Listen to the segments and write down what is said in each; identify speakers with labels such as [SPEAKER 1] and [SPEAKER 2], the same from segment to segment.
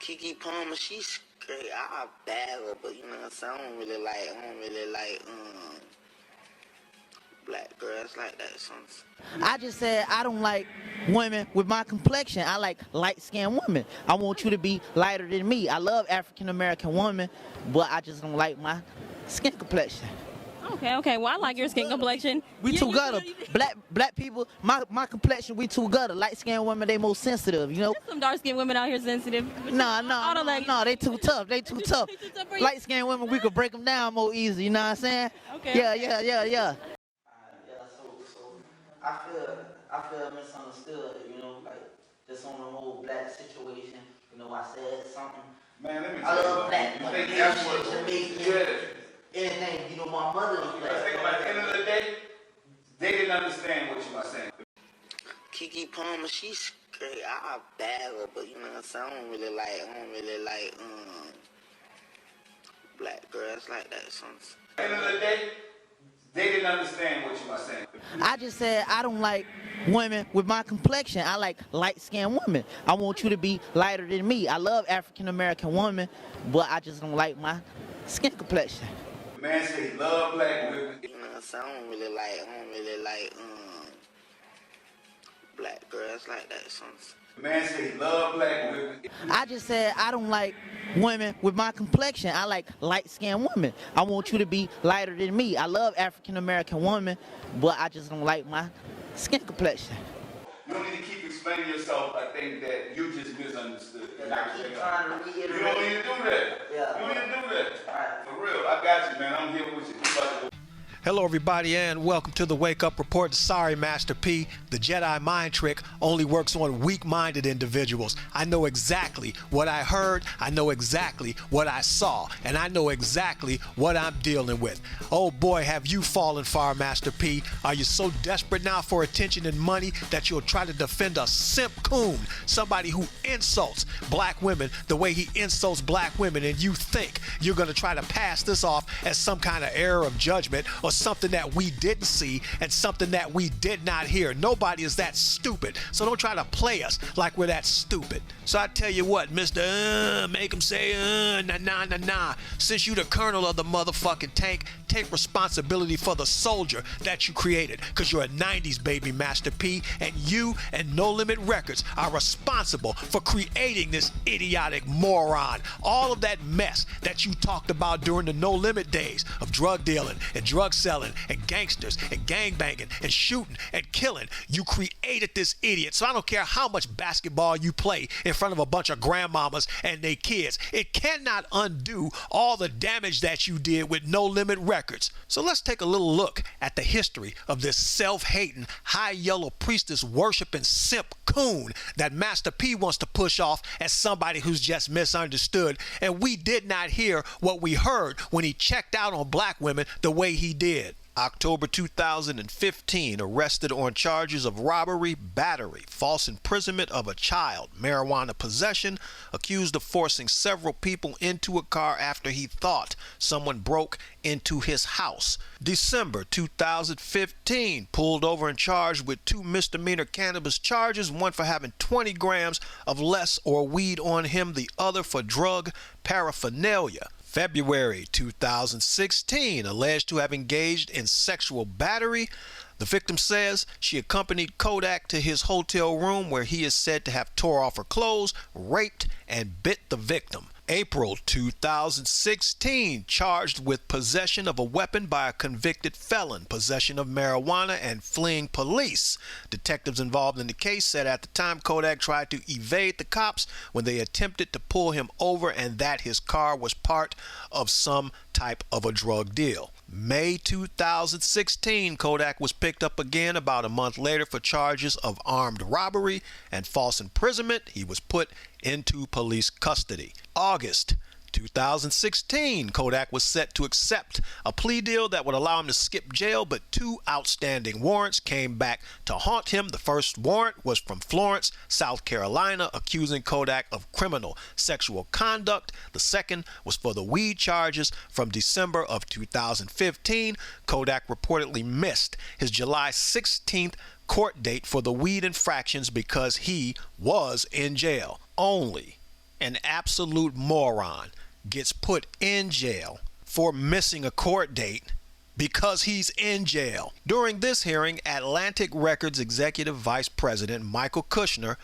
[SPEAKER 1] Kiki Palmer, she's great. I bag her, but you know what I'm saying? I don't really like black girls like that. Sometimes.
[SPEAKER 2] I just said I don't like women with my complexion. I like light-skinned women. I want you to be lighter than me. I love African-American women, but I just don't like my skin complexion.
[SPEAKER 3] Okay. Well, I like your skin complexion.
[SPEAKER 2] We too gutter. Black people, my complexion, we too gutter. Light-skinned women, they more sensitive, you know?
[SPEAKER 3] There's some dark-skinned women out here sensitive.
[SPEAKER 2] No, they too tough. They too tough. Light-skinned women, we could break them down more easy, you know what I'm saying?
[SPEAKER 3] Okay.
[SPEAKER 2] Yeah.
[SPEAKER 1] I feel misunderstood, you know, like just on the whole black situation. You know, I said something.
[SPEAKER 4] Man, let me
[SPEAKER 1] I
[SPEAKER 4] tell you
[SPEAKER 1] love black
[SPEAKER 4] something.
[SPEAKER 1] women.
[SPEAKER 4] You think that's what
[SPEAKER 1] Anything, you know, my mother was black.
[SPEAKER 4] Think about it. At the end of the day, they didn't understand what you were saying.
[SPEAKER 1] Kiki Palmer, she's great. I bag her, but you know what I'm saying? I don't really like black girls like that. Sometimes.
[SPEAKER 4] At the end of the day, they didn't understand what you were saying.
[SPEAKER 2] I just said I don't like women with my complexion. I like light-skinned women. I want you to be lighter than me. I love African-American women, but I just don't like my skin complexion.
[SPEAKER 4] The man said he loved black women.
[SPEAKER 1] You know what I'm saying? I don't really like black girls like that. Sometimes.
[SPEAKER 4] The man said he loved black women.
[SPEAKER 2] I just said I don't like women with my complexion. I like light-skinned women. I want you to be lighter than me. I love African-American women, but I just don't like my skin complexion.
[SPEAKER 4] You don't need to keep explaining yourself. I think that you just misunderstood.
[SPEAKER 1] And I keep trying to reiterate.
[SPEAKER 4] You don't need to do that.
[SPEAKER 1] Yeah.
[SPEAKER 4] You don't need to do that.
[SPEAKER 1] All right.
[SPEAKER 4] For real, I got you, man. I'm here with you. We about to go.
[SPEAKER 5] Hello everybody and welcome to the Wake Up Report. Sorry Master P, the Jedi mind trick only works on weak-minded individuals. I know exactly what I heard, I know exactly what I saw, and I know exactly what I'm dealing with. Oh boy, have you fallen far, Master P. Are you so desperate now for attention and money that you'll try to defend a simp coon, somebody who insults black women the way he insults black women, and you think you're going to try to pass this off as some kind of error of judgment or something that we didn't see and something that we did not hear. Nobody is that stupid, so don't try to play us like we're that stupid. So I tell you what, Mr. Make him say nah. Since you the colonel of the motherfucking tank, take responsibility for the soldier that you created, because you're a 90s baby, Master P, and you and No Limit Records are responsible for creating this idiotic moron. All of that mess that you talked about during the No Limit days of drug dealing and drug selling and gangsters and gangbanging and shooting and killing, you created this idiot. So I don't care how much basketball you play in front of a bunch of grandmamas and their kids, it cannot undo all the damage that you did with No Limit Records. So let's take a little look at the history of this self-hating, high yellow priestess worshiping simp coon that Master P wants to push off as somebody who's just misunderstood, and we did not hear what we heard when he checked out on black women the way he did. October 2015, arrested on charges of robbery, battery, false imprisonment of a child, marijuana possession, accused of forcing several people into a car after he thought someone broke into his house. December 2015, pulled over and charged with 2 misdemeanor cannabis charges, one for having 20 grams of less or weed on him, the other for drug paraphernalia. February 2016, alleged to have engaged in sexual battery. The victim says she accompanied Kodak to his hotel room where he is said to have tore off her clothes, raped, and bit the victim. April 2016, charged with possession of a weapon by a convicted felon, possession of marijuana, and fleeing police. Detectives involved in the case said at the time Kodak tried to evade the cops when they attempted to pull him over and that his car was part of some type of a drug deal. May 2016, Kodak was picked up again about a month later for charges of armed robbery and false imprisonment. He was put into police custody. August 2016, Kodak was set to accept a plea deal that would allow him to skip jail, but 2 outstanding warrants came back to haunt him. The first warrant was from Florence, South Carolina, accusing Kodak of criminal sexual conduct. The second was for the weed charges from December of 2015. Kodak reportedly missed his July 16th court date for the weed infractions because he was in jail. Only An absolute moron gets put in jail for missing a court date because he's in jail. During this hearing, Atlantic Records Executive Vice President Michael Kushner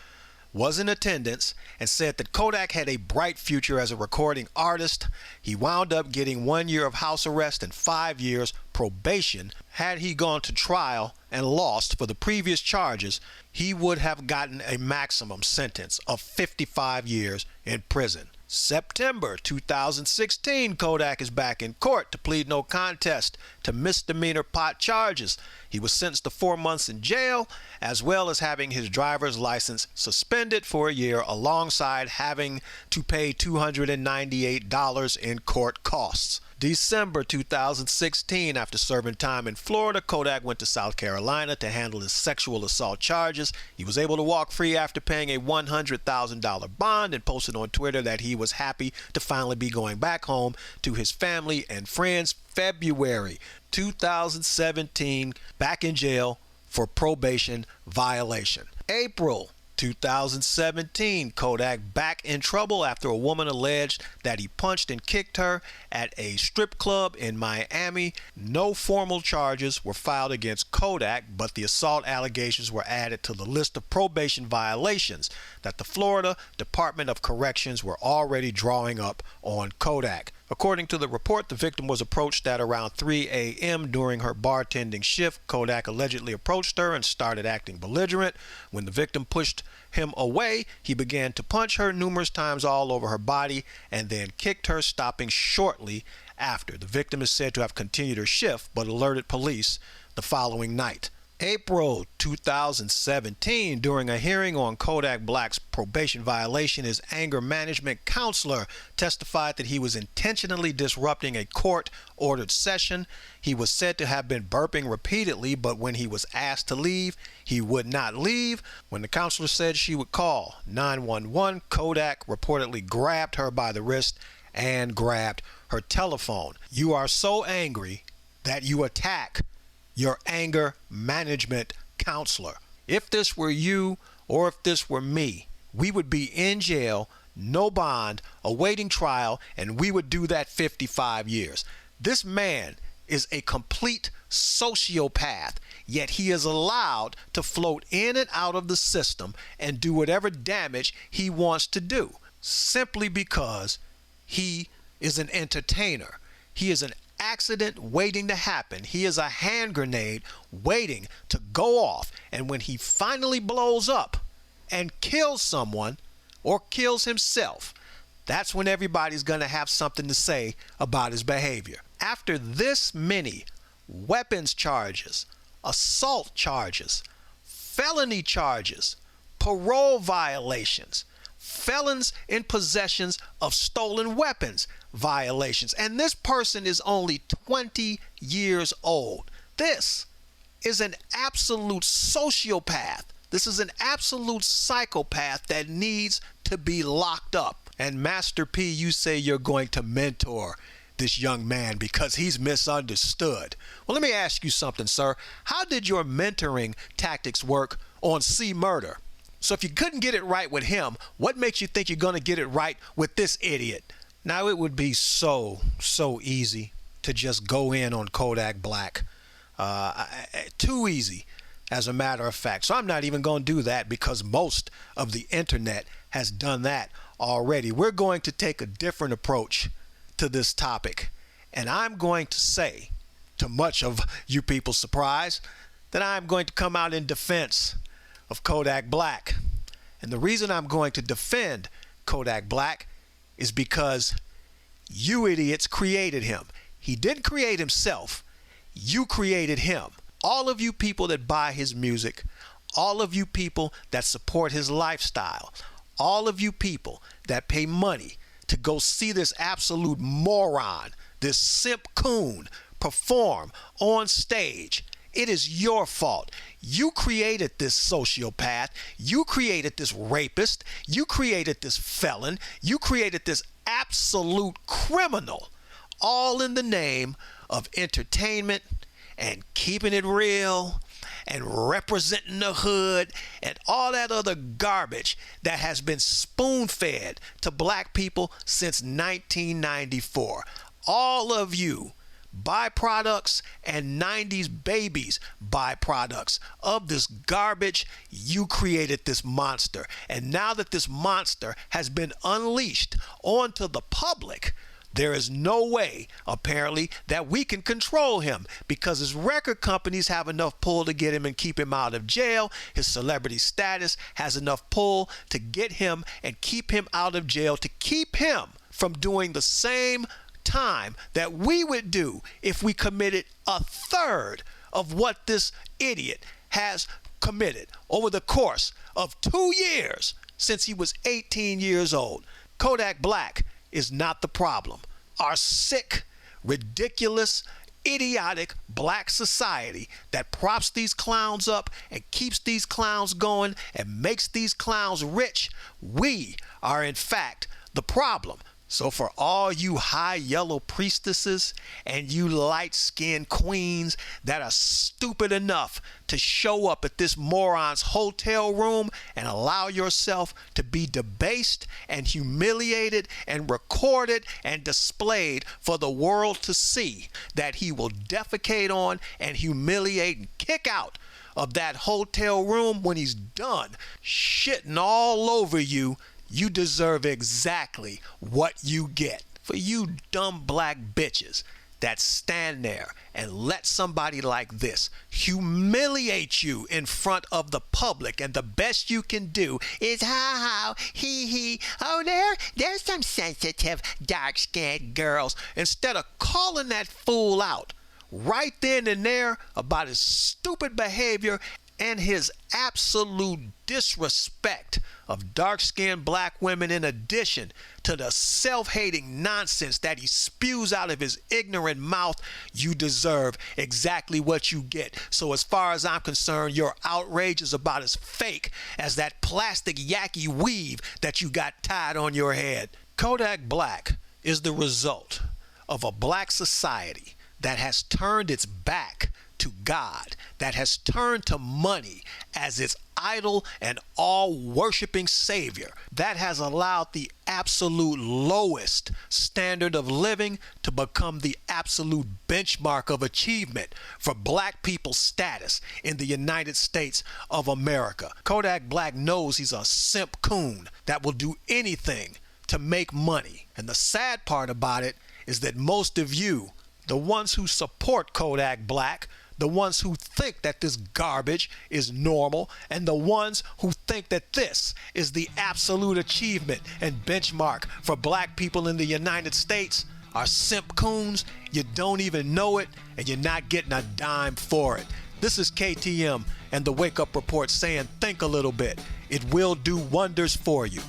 [SPEAKER 5] was in attendance and said that Kodak had a bright future as a recording artist. He wound up getting 1 year of house arrest and 5 years probation. Had he gone to trial and lost for the previous charges, he would have gotten a maximum sentence of 55 years in prison. September 2016, Kodak is back in court to plead no contest to misdemeanor pot charges. He was sentenced to 4 months in jail, as well as having his driver's license suspended for a year, alongside having to pay $298 in court costs. December 2016, after serving time in Florida, Kodak went to South Carolina to handle his sexual assault charges. He was able to walk free after paying a $100,000 bond and posted on Twitter that he was happy to finally be going back home to his family and friends. February 2017, back in jail for probation violation. April 2017, Kodak back in trouble after a woman alleged that he punched and kicked her at a strip club in Miami. No formal charges were filed against Kodak, but the assault allegations were added to the list of probation violations that the Florida Department of Corrections were already drawing up on Kodak. According to the report, the victim was approached at around 3 a.m. during her bartending shift. Kodak allegedly approached her and started acting belligerent. When the victim pushed him away, he began to punch her numerous times all over her body and then kicked her, stopping shortly after. The victim is said to have continued her shift but alerted police the following night. April 2017, during a hearing on Kodak Black's probation violation, his anger management counselor testified that he was intentionally disrupting a court-ordered session. He was said to have been burping repeatedly, but when he was asked to leave, he would not leave. When the counselor said she would call 911, Kodak reportedly grabbed her by the wrist and grabbed her telephone. You are so angry that you attack your anger management counselor. If this were you or if this were me, we would be in jail, no bond, awaiting trial, and we would do that 55 years. This man is a complete sociopath, yet he is allowed to float in and out of the system and do whatever damage he wants to do, simply because he is an entertainer. He is an accident waiting to happen. He is a hand grenade waiting to go off, and when he finally blows up and kills someone or kills himself, that's when everybody's going to have something to say about his behavior. After this many weapons charges, assault charges, felony charges, parole violations, felons in possessions of stolen weapons violations, and this person is only 20 years old. This is an absolute sociopath. This is an absolute psychopath that needs to be locked up. And Master P, you say you're going to mentor this young man because he's misunderstood. Well, let me ask you something, sir. How did your mentoring tactics work on C Murder? So if you couldn't get it right with him, what makes you think you're going to get it right with this idiot? Now, it would be so easy to just go in on Kodak Black. Too easy, as a matter of fact. So I'm not even going to do that because most of the internet has done that already. We're going to take a different approach to this topic. And I'm going to say, to much of you people's surprise, that I'm going to come out in defense of Kodak Black. And the reason I'm going to defend Kodak Black is because you idiots created him. He didn't create himself. You created him. All of you people that buy his music, all of you people that support his lifestyle, all of you people that pay money to go see this absolute moron, this simp coon, perform on stage, it is your fault. You created this sociopath. You created this rapist. You created this felon. You created this absolute criminal, all in the name of entertainment and keeping it real and representing the hood and all that other garbage that has been spoon-fed to black people since 1994. All of you byproducts and 90s babies byproducts of this garbage. You created this monster, and now that this monster has been unleashed onto the public, there is no way, apparently, that we can control him, because his record companies have enough pull to get him and keep him out of jail. His celebrity status has enough pull to get him and keep him out of jail, to keep him from doing the same time that we would do if we committed a third of what this idiot has committed over the course of 2 years since he was 18 years old. Kodak Black is not the problem. Our sick, ridiculous, idiotic black society that props these clowns up and keeps these clowns going and makes these clowns rich, we are in fact the problem. So for all you high yellow priestesses and you light-skinned queens that are stupid enough to show up at this moron's hotel room and allow yourself to be debased and humiliated and recorded and displayed for the world to see, that he will defecate on and humiliate and kick out of that hotel room when he's done shitting all over you, you deserve exactly what you get. For you dumb black bitches that stand there and let somebody like this humiliate you in front of the public, and the best you can do is ha ha, he he, oh there's some sensitive dark-skinned girls, instead of calling that fool out right then and there about his stupid behavior and his absolute disrespect of dark-skinned black women, in addition to the self-hating nonsense that he spews out of his ignorant mouth. You deserve exactly what you get. So as far as I'm concerned, your outrage is about as fake as that plastic yaki weave that you got tied on your head. Kodak Black is the result of a black society that has turned its back to God, that has turned to money as its idol and all-worshiping savior, that has allowed the absolute lowest standard of living to become the absolute benchmark of achievement for black people's status in the United States of America. Kodak Black knows he's a simp coon that will do anything to make money. And the sad part about it is that most of you, the ones who support Kodak Black, the ones who think that this garbage is normal, and the ones who think that this is the absolute achievement and benchmark for black people in the United States, are simp coons. You don't even know it, and you're not getting a dime for it. This is KTM and the Wake Up Report saying, think a little bit. It will do wonders for you.